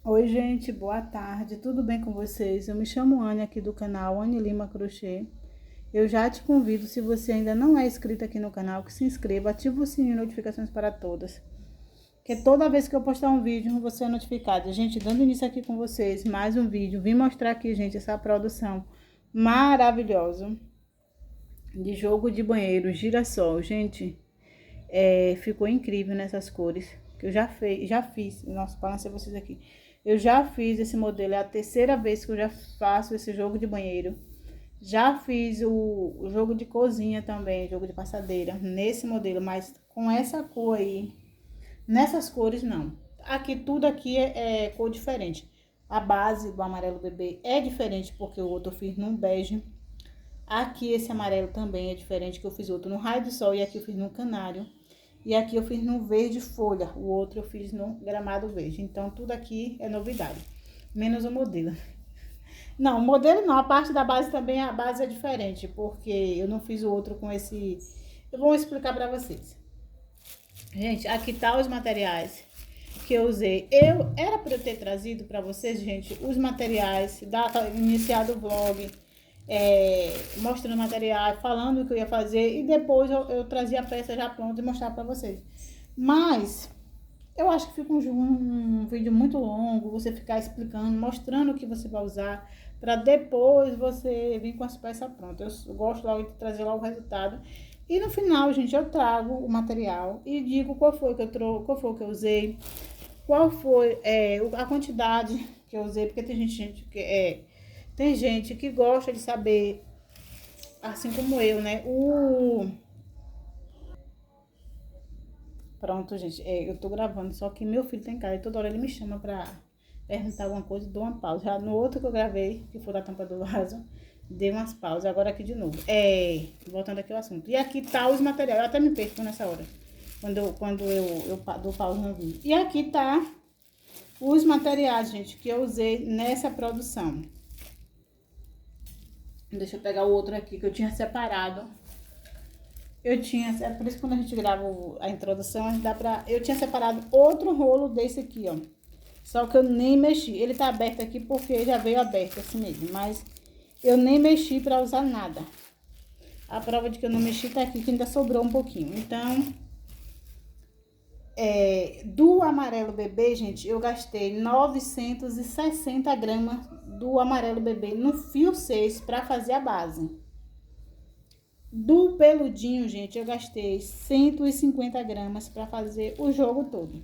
Oi, gente, boa tarde, tudo bem com vocês? Eu me chamo Anne aqui do canal Anne Lima Crochê. Eu já te convido, se você ainda não é inscrito aqui no canal, que se inscreva, ative o sininho de notificações para todas. Que toda vez que eu postar um vídeo, você é notificado. Gente, dando início aqui com vocês, mais um vídeo. Vim mostrar aqui, gente, essa produção maravilhosa de jogo de banheiro, girassol. Gente, ficou incrível nessas cores. Que eu já fiz. Nossa, balancei vocês aqui. Eu já fiz esse modelo, é a terceira vez que eu já faço esse jogo de banheiro. Já fiz o jogo de cozinha também, jogo de passadeira, nesse modelo, mas com essa cor aí. Nessas cores, não. Aqui, tudo aqui é cor diferente. A base do amarelo bebê é diferente, porque o outro eu fiz num bege. Aqui, esse amarelo também é diferente, que eu fiz outro no raio do sol e aqui eu fiz no canário. E aqui eu fiz no verde folha, o outro eu fiz no gramado verde. Então, tudo aqui é novidade, menos o modelo. Não, o modelo não, a parte da base também, a base é diferente, porque eu não fiz o outro com esse... Eu vou explicar pra vocês. Gente, aqui tá os materiais que eu usei. Era pra eu ter trazido pra vocês, gente, os materiais, data inicial do vlog, mostrando o material, falando o que eu ia fazer, e depois eu trazia a peça já pronta e mostrar pra vocês. Mas eu acho que fica um vídeo muito longo, você ficar explicando, mostrando o que você vai usar, para depois você vir com as peças prontas. Eu gosto logo de trazer logo o resultado. E no final, gente, eu trago o material e digo qual foi que eu trouxe, qual foi que eu usei, qual foi a quantidade que eu usei, porque tem gente que gosta de saber, assim como eu, né? Pronto, gente, eu tô gravando, só que meu filho tá em casa e toda hora ele me chama pra perguntar alguma coisa, dou uma pausa. Já no outro que eu gravei, que foi da tampa do vaso, dei umas pausas, agora aqui de novo. Voltando aqui ao assunto. E aqui tá os materiais, eu até me perco nessa hora, quando eu dou pausa no vídeo. E aqui tá os materiais, gente, que eu usei nessa produção. Deixa eu pegar o outro aqui que eu tinha separado. É por isso que quando a gente grava a introdução, eu tinha separado outro rolo desse aqui, ó. Só que eu nem mexi. Ele tá aberto aqui porque já veio aberto assim mesmo, mas eu nem mexi pra usar nada. A prova de que eu não mexi tá aqui, que ainda sobrou um pouquinho. Então, do amarelo bebê, gente, eu gastei 960 gramas do amarelo bebê no fio 6 pra fazer a base. Do peludinho, gente, eu gastei 150 gramas pra fazer o jogo todo.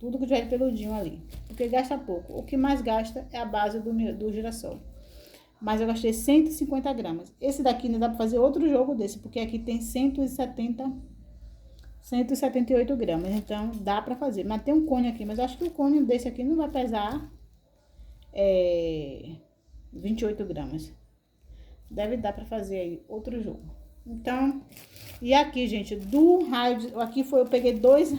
Tudo que tiver de peludinho ali. Porque gasta pouco. O que mais gasta é a base do girassol. Mas eu gastei 150 gramas. Esse daqui não dá pra fazer outro jogo desse, porque aqui tem 178 gramas. Então, dá pra fazer. Mas tem um cone aqui, mas eu acho que o cone desse aqui não vai pesar 28 gramas. Deve dar pra fazer aí outro jogo. Então, e aqui, gente, do raio, aqui foi, eu peguei dois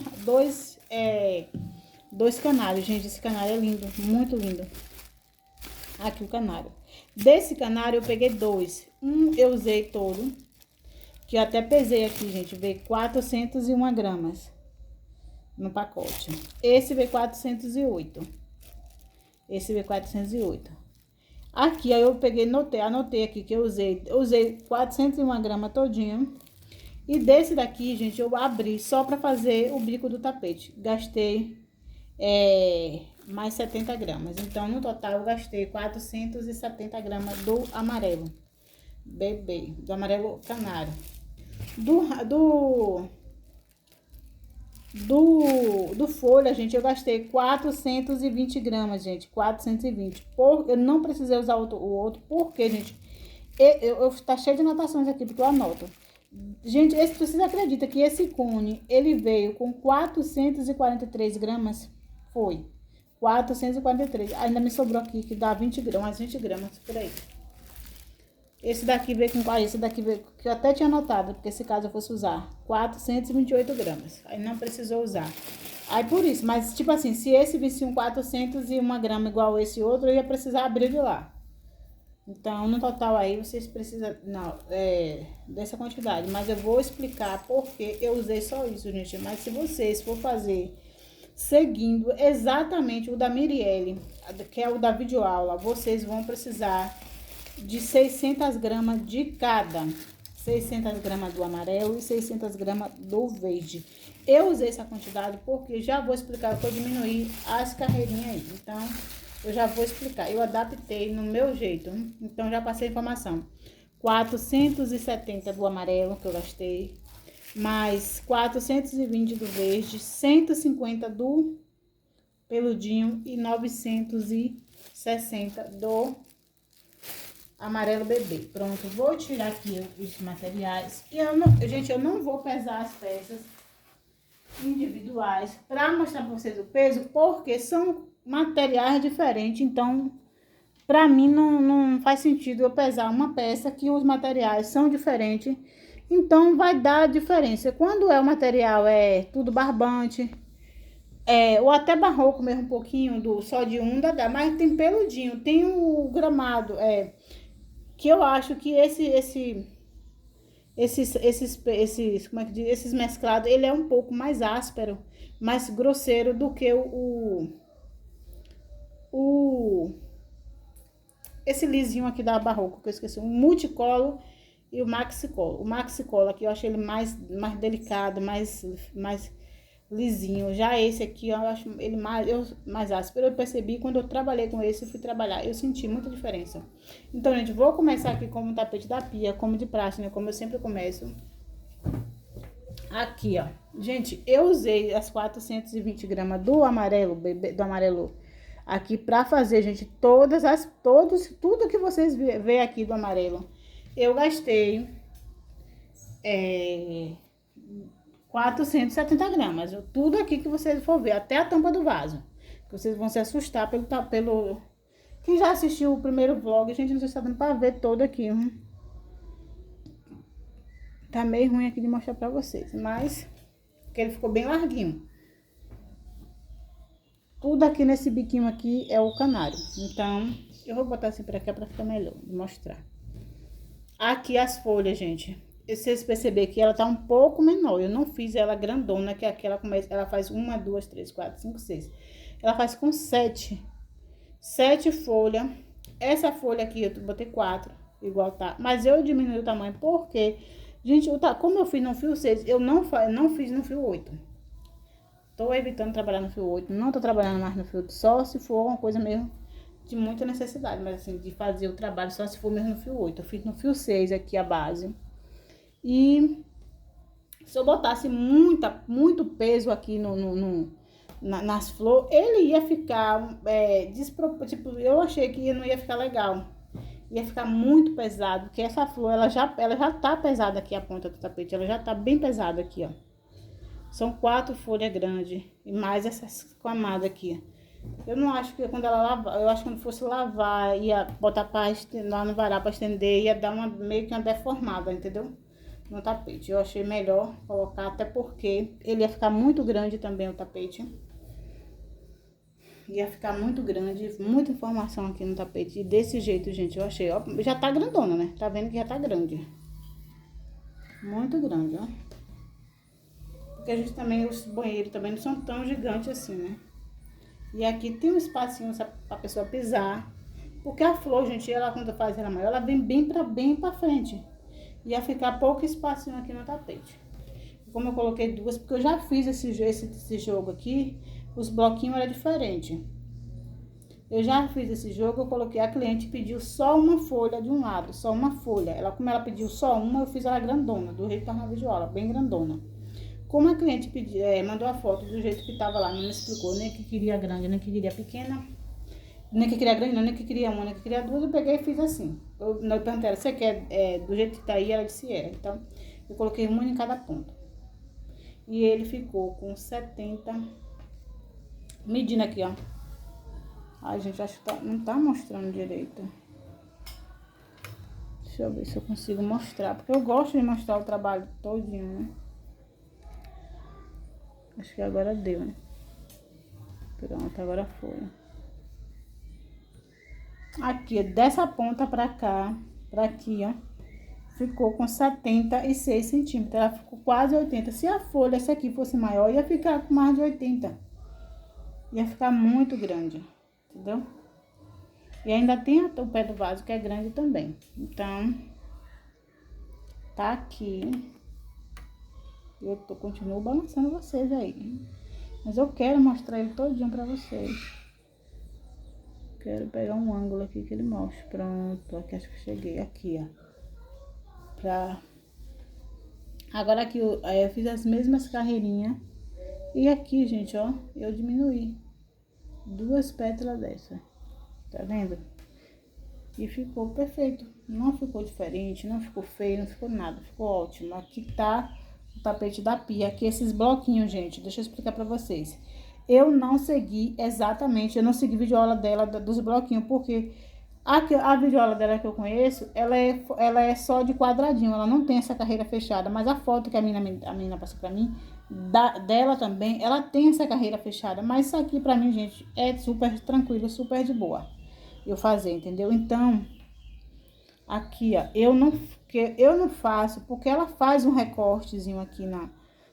canários, gente. Esse canário é lindo, muito lindo. Aqui o canário. Desse canário eu peguei dois. Um eu usei todo, que eu até pesei aqui, gente. Veio 401 gramas no pacote. Esse veio 408. Esse veio 408. Aqui, aí eu peguei, anotei aqui que eu usei 401 gramas todinho. E desse daqui, gente, eu abri só pra fazer o bico do tapete. Gastei mais 70 gramas. Então, no total, eu gastei 470 gramas do amarelo bebê, do amarelo canário. Do folha, gente, eu gastei 420 gramas, gente. 420. Eu não precisei usar o outro, porque, gente, tá cheio de anotações aqui, porque eu anoto. Gente, vocês acreditam que esse cone, ele veio com 443 gramas? Foi. 443. Ainda me sobrou aqui, que dá 20 gramas, 20 gramas, por aí. Esse daqui veio com esse daqui veio, que eu até tinha anotado, porque se caso eu fosse usar, 428 gramas. Aí não precisou usar. Aí por isso, mas tipo assim, se esse visse um 401 grama igual esse outro, eu ia precisar abrir de lá. Então, no total aí, vocês precisam, não, dessa quantidade. Mas eu vou explicar porque eu usei só isso, gente. Mas se vocês for fazer seguindo exatamente o da Mirielle, que é o da videoaula, vocês vão precisar de 600 gramas de cada. 600 gramas do amarelo e 600 gramas do verde. Eu usei essa quantidade porque já vou explicar que eu diminuí as carreirinhas aí. Então, eu já vou explicar. Eu adaptei no meu jeito. Então, já passei a informação. 470 do amarelo que eu gastei. Mais 420 do verde. 150 do peludinho. E 960 do amarelo bebê. Pronto, vou tirar aqui os materiais. E gente, eu não vou pesar as peças individuais para mostrar para vocês o peso, porque são materiais diferentes. Então, para mim, não faz sentido eu pesar uma peça que os materiais são diferentes. Então, vai dar diferença. Quando o material é tudo barbante, ou até barroco mesmo, um pouquinho só de um, dá. Mas tem peludinho, tem o gramado, que eu acho que esses, como é que diz? Esses mesclados, ele é um pouco mais áspero, mais grosseiro do que esse lisinho aqui da Barroco, que eu esqueci, o multicolo e o maxicolo. O maxicolo aqui eu achei ele mais delicado, mais lisinho. Já esse aqui eu acho ele mais áspero. Eu percebi quando eu trabalhei com esse, eu fui trabalhar, eu senti muita diferença. Então, gente, vou começar aqui como o tapete da pia, como de praxe, né? Como eu sempre começo. Aqui, ó. Gente, eu usei as 420 gramas do amarelo, aqui pra fazer, gente, tudo que vocês vê aqui do amarelo. Eu gastei 470 gramas. Tudo aqui que vocês for ver, até a tampa do vaso. Vocês vão se assustar pelo... Quem já assistiu o primeiro vlog, a gente não está dando pra ver todo aqui. Tá meio ruim aqui de mostrar pra vocês, mas... Porque ele ficou bem larguinho. Tudo aqui nesse biquinho aqui é o canário. Então, eu vou botar assim pra cá pra ficar melhor de mostrar. Aqui as folhas, gente. Vocês perceberam que ela tá um pouco menor. Eu não fiz ela grandona, que aqui ela faz 1, 2, 3, 4, 5, 6. Ela faz com 7 folhas. Essa folha aqui eu botei 4, igual tá. Mas eu diminui o tamanho porque, gente, como eu fiz no fio 6, eu não fiz no fio 8. Tô evitando trabalhar no fio 8. Não tô trabalhando mais no fio, só se for uma coisa mesmo de muita necessidade. Mas assim, de fazer o trabalho só se for mesmo no fio 8. Eu fiz no fio 6 aqui a base. E se eu botasse muito peso aqui nas flores, ele ia ficar tipo, eu achei que não ia ficar legal. Ia ficar muito pesado, porque essa flor, ela já tá pesada aqui, a ponta do tapete. Ela já tá bem pesada aqui, ó. São 4 folhas grandes, e mais essas camadas aqui. Eu não acho que quando ela lavar, eu acho que quando fosse lavar, ia botar lá no varal pra estender, ia dar meio que uma deformada, entendeu? No tapete. Eu achei melhor colocar, até porque ele ia ficar muito grande também, o tapete. Ia ficar muito grande, muita informação aqui no tapete. E desse jeito, gente, eu achei, ó, já tá grandona, né? Tá vendo que já tá grande. Muito grande, ó. Porque a gente também, os banheiros também não são tão gigantes assim, né? E aqui tem um espacinho pra pessoa pisar. Porque a flor, gente, ela quando faz ela maior, ela vem bem pra frente. Ia ficar pouco espacinho aqui no tapete. Como eu coloquei 2, porque eu já fiz esse jogo aqui, os bloquinhos eram diferentes. Eu já fiz esse jogo, eu coloquei, a cliente pediu só uma folha de um lado, só uma folha. Como ela pediu só uma, eu fiz ela grandona, do jeito que tava na videoaula, bem grandona. Como a cliente mandou a foto do jeito que tava lá, não me explicou nem que queria grande, nem que queria pequena, nem que queria grande, não, nem que queria uma, nem que queria 2, eu peguei e fiz assim. Eu perguntei ela, você quer do jeito que tá aí? Ela disse era. Então, eu coloquei uma em cada ponta. E ele ficou com 70, medindo aqui, ó. Ai, gente, acho que não tá mostrando direito. Deixa eu ver se eu consigo mostrar, porque eu gosto de mostrar o trabalho todinho, né? Acho que agora deu, né? Pronto, agora foi. Aqui, dessa ponta pra cá, pra aqui, ó, ficou com 76 centímetros. Ela ficou quase 80. Se a folha, essa aqui, fosse maior, ia ficar com mais de 80. Ia ficar muito grande, entendeu? E ainda tem o pé do vaso que é grande também. Então, tá aqui. Continuo balançando vocês aí. Mas eu quero mostrar ele todinho pra vocês. Quero pegar um ângulo aqui que ele mostre. Pronto, aqui acho que cheguei. Aqui, ó. Agora aqui eu fiz as mesmas carreirinhas. E aqui, gente, ó, eu diminuí 2 pétalas dessa. Tá vendo? E ficou perfeito. Não ficou diferente, não ficou feio, não ficou nada. Ficou ótimo. Aqui tá o tapete da pia. Aqui esses bloquinhos, gente. Deixa eu explicar pra vocês. Eu não segui exatamente, eu não segui a videoaula dela, dos bloquinhos, porque a videoaula dela que eu conheço, ela é só de quadradinho, ela não tem essa carreira fechada, mas a foto que a menina passou pra mim, dela também, ela tem essa carreira fechada, mas isso aqui pra mim, gente, é super tranquilo, super de boa eu fazer, entendeu? Então, aqui, ó, eu não faço, porque ela faz um recortezinho aqui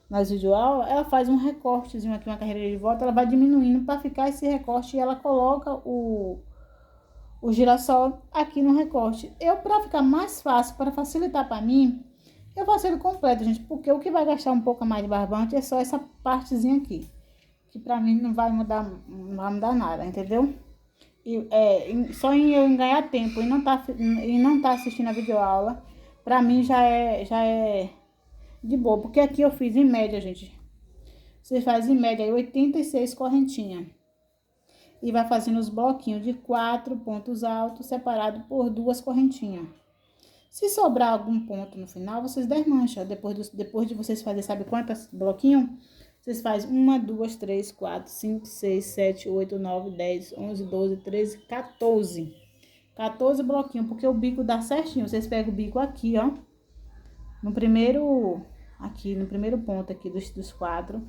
nas videoaulas, ela faz um recortezinho aqui, uma carreira de volta, ela vai diminuindo para ficar esse recorte e ela coloca o girassol aqui no recorte. Para ficar mais fácil, para facilitar para mim, eu faço ele completo, gente, porque o que vai gastar um pouco mais de barbante é só essa partezinha aqui, que para mim não vai mudar nada, entendeu? Só em eu ganhar tempo e não tá assistindo a videoaula, pra mim já é de boa, porque aqui eu fiz em média, gente. Você faz em média 86 correntinhas. E vai fazendo os bloquinhos de 4 pontos altos, separado por 2 correntinhas. Se sobrar algum ponto no final, vocês desmancham. Depois de vocês fazerem, sabe quantos bloquinhos? Vocês fazem 1, 2, 3, 4, 5, 6, 7, 8, 9, 10, 11, 12, 13, 14. 14 bloquinhos, porque o bico dá certinho. Vocês pegam o bico aqui, ó. No primeiro ponto aqui dos 4.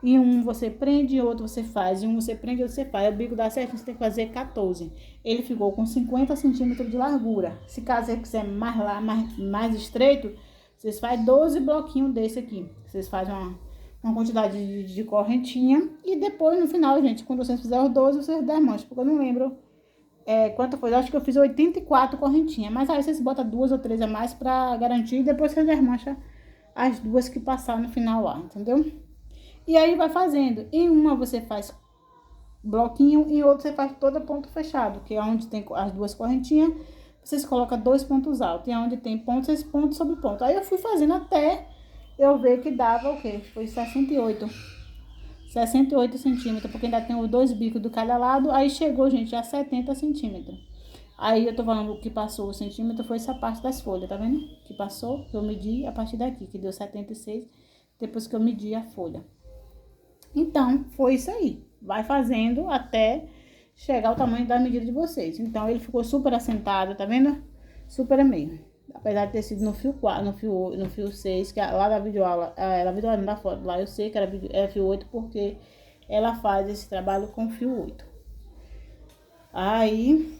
E um você prende, outro você faz. E um você prende, outro você faz. O bico dá certinho, você tem que fazer 14. Ele ficou com 50 centímetros de largura. Se caso você quiser mais estreito, vocês fazem 12 bloquinhos desse aqui. Vocês fazem uma quantidade de correntinha. E depois, no final, gente, quando vocês fizerem os 12, vocês desmancham. Porque eu não lembro quanto foi. Eu acho que eu fiz 84 correntinhas. Mas aí vocês botam 2 ou 3 a mais pra garantir. E depois vocês desmancham as 2 que passaram no final lá, entendeu? E aí vai fazendo. Em uma você faz bloquinho, em outra você faz todo ponto fechado. Que é onde tem as 2 correntinhas, vocês colocam 2 pontos altos. E onde tem ponto, vocês ponto sobre ponto. Aí eu fui fazendo até eu ver que dava o quê? Foi 68 centímetros, porque ainda tem os 2 bicos do cada lado. Aí chegou, gente, a 70 centímetros. Aí eu tô falando que passou o centímetro, foi essa parte das folhas, tá vendo? Que passou, que eu medi a partir daqui, que deu 76, depois que eu medi a folha. Então, foi isso aí. Vai fazendo até chegar ao tamanho da medida de vocês. Então, ele ficou super assentado, tá vendo? Super mesmo. Apesar de ter sido no fio 4, no fio 6, que lá da videoaula, ela videoaula não dá foto, lá eu sei que era fio 8, porque ela faz esse trabalho com fio 8. Aí,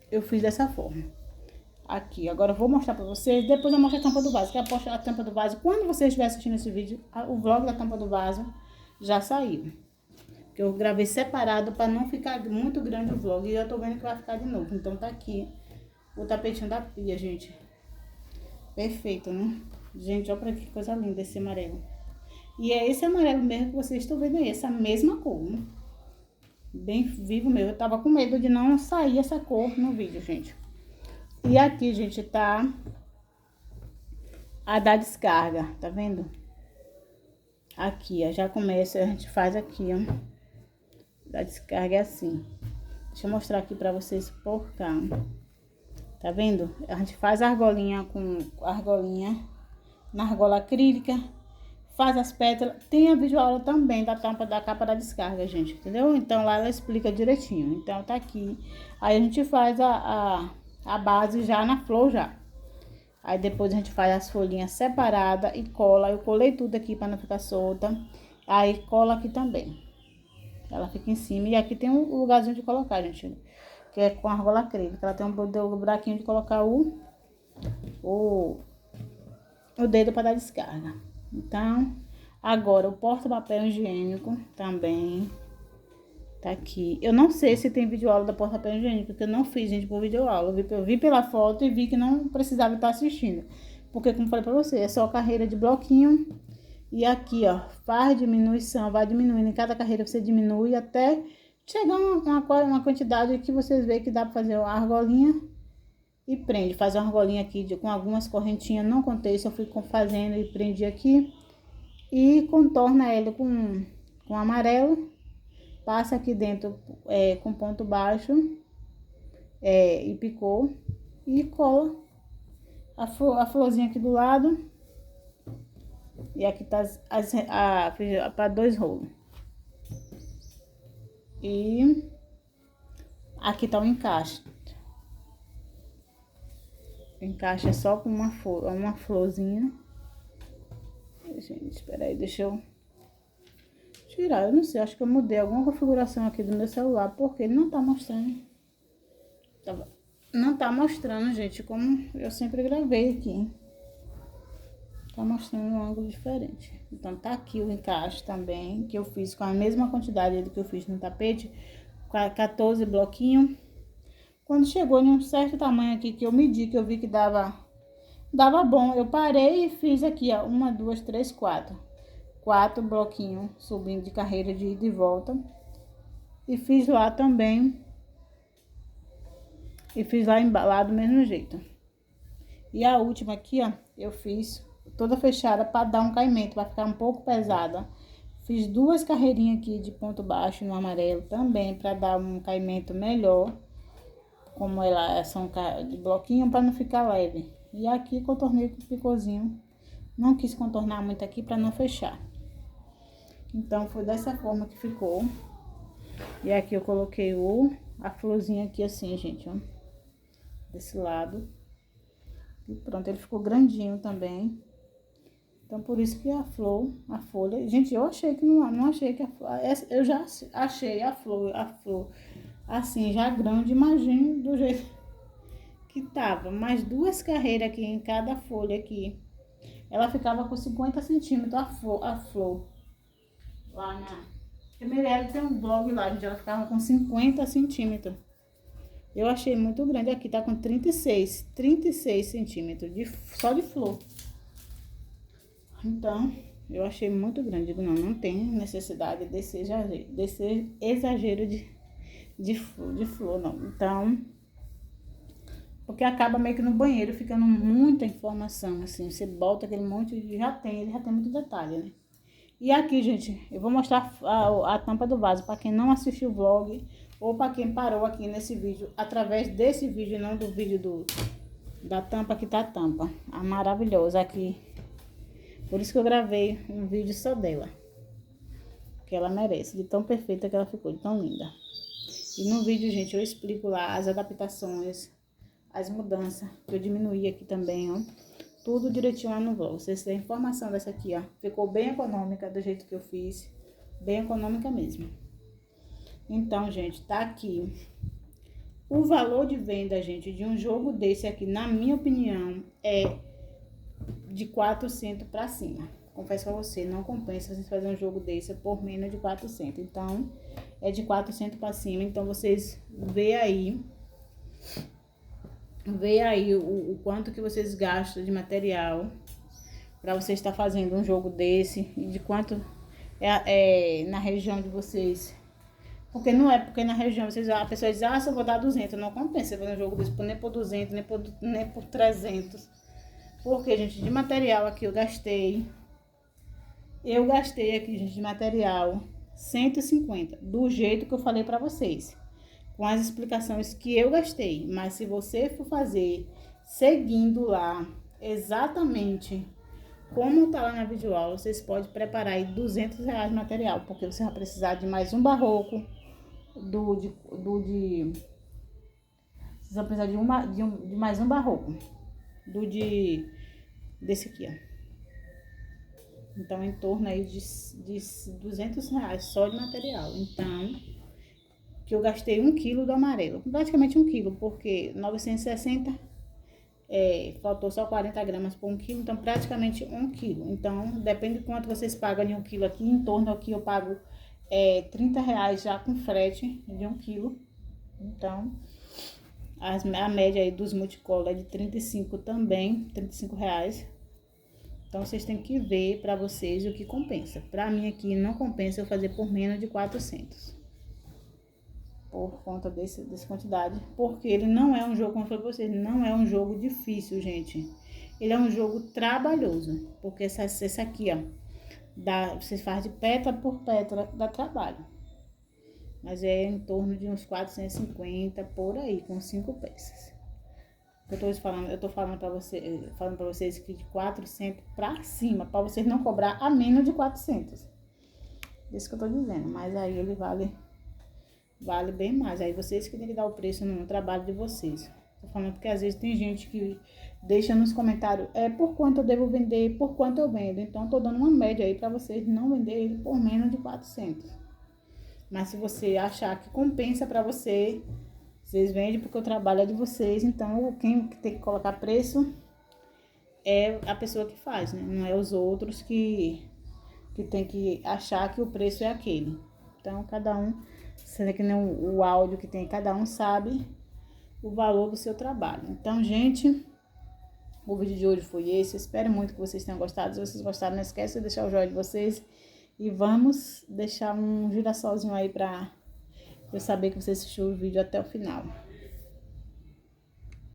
eu fiz dessa forma. Aqui, agora eu vou mostrar pra vocês, depois eu mostro a tampa do vaso, que a tampa do vaso, quando você estiver assistindo esse vídeo, o vlog da tampa do vaso já saiu. Que eu gravei separado pra não ficar muito grande o vlog, e eu tô vendo que vai ficar de novo. Então tá aqui o tapetinho da pia, gente. Perfeito, né? Gente, olha pra que coisa linda esse amarelo. E é esse amarelo mesmo que vocês estão vendo aí, essa mesma cor, né? Bem vivo mesmo. Eu tava com medo de não sair essa cor no vídeo, gente. E aqui, gente, tá a da descarga, tá vendo? Aqui, ó, já começa, a gente faz aqui, ó. Da descarga é assim. Deixa eu mostrar aqui pra vocês por cá. Tá vendo? A gente faz a argolinha na argola acrílica, faz as pétalas. Tem a videoaula também da tampa da capa da descarga, gente, entendeu? Então lá ela explica direitinho. Então tá aqui. Aí a gente faz a base já na flor já. Aí depois a gente faz as folhinhas separadas e cola. Eu colei tudo aqui para não ficar solta. Aí cola aqui também. Ela fica em cima. E aqui tem um lugarzinho de colocar, gente. Que é com a argola acrílica. Ela tem um buraquinho de colocar o dedo para dar descarga. Então, Agora, o porta-papel higiênico também tá aqui. Eu não sei se tem videoaula da porta-papel higiênico, porque eu não fiz, gente, por videoaula. Eu vi pela foto e vi que não precisava estar assistindo. Porque, como eu falei pra você, é só carreira de bloquinho. E aqui, ó, faz diminuição, vai diminuindo. Em cada carreira você diminui até chegar uma quantidade que vocês veem que dá pra fazer uma argolinha e prende. Faz uma argolinha aqui com algumas correntinhas, não contei, só fui fazendo e prendi aqui. E contorna ela com amarelo. Passa aqui dentro com ponto baixo e picou. E cola a florzinha aqui do lado. E aqui tá para 2 rolos. E aqui tá o encaixe. O encaixe é só com uma florzinha. Gente, espera aí, deixa eu tirar. Eu não sei, acho que eu mudei alguma configuração aqui do meu celular, porque ele não tá mostrando. Não tá mostrando, gente, como eu sempre gravei aqui. Tá mostrando um ângulo diferente. Então, tá aqui o encaixe também, que eu fiz com a mesma quantidade do que eu fiz no tapete, 14 bloquinhos. Quando chegou em um certo tamanho aqui, que eu medi, que eu vi que dava bom, eu parei e fiz aqui, ó, 1, 2, 3, 4. 4 bloquinhos subindo de carreira de ida e volta. E fiz lá também. E fiz lá embalado do mesmo jeito. E a última aqui, ó, eu fiz toda fechada para dar um caimento, para ficar um pouco pesada. Fiz 2 carreirinhas aqui de ponto baixo no amarelo também, para dar um caimento melhor. Como elas são de bloquinho, para não ficar leve. E aqui contornei com o picôzinho. Não quis contornar muito aqui para não fechar. Então, foi dessa forma que ficou. E aqui eu coloquei a florzinha aqui assim, gente, ó. Desse lado. E pronto, ele ficou grandinho também. Então, por isso que a folha... Gente, eu achei que não achei que eu já achei a flor assim, já grande, imagino do jeito que tava. Mais 2 carreiras aqui em cada folha aqui. Ela ficava com 50 centímetros a flor. Lá na... Primeiro ela tem um blog lá, gente, ela ficava com 50 centímetros. Eu achei muito grande. Aqui tá com 36 centímetros só de flor. Então, eu achei muito grande. Digo, não tem necessidade desse exagero de flor, não. Então, porque acaba meio que no banheiro ficando muita informação, assim. Você bota aquele monte e ele já tem muito detalhe, né? E aqui, gente, eu vou mostrar a tampa do vaso para quem não assistiu o vlog ou para quem parou aqui nesse vídeo, através desse vídeo, não do vídeo da tampa, que tá a tampa. A maravilhosa aqui. Por isso que eu gravei um vídeo só dela. Que ela merece, de tão perfeita que ela ficou, de tão linda. E no vídeo, gente, eu explico lá as adaptações, as mudanças, que eu diminuí aqui também, ó. Tudo direitinho lá no vlog. Vocês têm informação dessa aqui, ó. Ficou bem econômica do jeito que eu fiz. Bem econômica mesmo. Então, gente, tá aqui. O valor de venda, gente, de um jogo desse aqui, na minha opinião, é de 400 pra cima. Confesso pra você, não compensa vocês fazer um jogo desse por menos de 400. Então, é de 400 pra cima. Então, vocês vê aí o quanto que vocês gastam de material para você estar fazendo um jogo desse e de quanto é na região de vocês. Porque não é porque na região a pessoa diz, só vou dar 200, não compensa fazer um jogo desse nem por 200, nem por 300. Porque, gente, de material aqui eu gastei aqui, gente, de material 150, do jeito que eu falei para vocês. Com as explicações que eu gastei. Mas se você for fazer seguindo lá exatamente como tá lá na videoaula, vocês podem preparar aí R$200 de material, porque você vai precisar de mais um barroco, vocês vão precisar de mais um barroco, desse aqui, ó. Então, em torno aí de R$200 só de material. Então, que eu gastei 1 quilo do amarelo, praticamente 1 quilo, porque 960 faltou só 40 gramas por 1 quilo, então praticamente 1 quilo. Então, depende de quanto vocês pagam de 1 quilo aqui, em torno aqui eu pago R$ 30 já com frete de 1 quilo. Então, a média aí dos multicolor é de 35 também, R$ 35. Então, vocês têm que ver pra vocês o que compensa. Pra mim aqui não compensa eu fazer por menos de 400. Por conta dessa quantidade. Porque ele não é um jogo, como eu falei pra vocês, não é um jogo difícil, gente. Ele é um jogo trabalhoso. Porque essa aqui, ó, você faz de pétala por pétala, dá trabalho. Mas é em torno de uns 450 por aí, com 5 peças. Eu tô falando pra vocês que de 400 pra cima, pra vocês não cobrar a menos de 400. Isso que eu tô dizendo, mas aí ele vale bem mais. Aí vocês que tem que dar o preço no trabalho de vocês. Tô falando porque às vezes tem gente que deixa nos comentários, por quanto eu devo vender, por quanto eu vendo. Então tô dando uma média aí pra vocês não vender ele por menos de 400. Mas se você achar que compensa pra você, vocês vendem porque o trabalho é de vocês. Então quem tem que colocar preço é a pessoa que faz, né? Não é os outros que tem que achar que o preço é aquele. Então cada um, sendo que nem o áudio que tem, cada um sabe o valor do seu trabalho. Então, gente, o vídeo de hoje foi esse. Eu espero muito que vocês tenham gostado. Se vocês gostaram, não esquece de deixar o joinha de vocês. E vamos deixar um girassolzinho aí pra eu saber que você assistiu o vídeo até o final.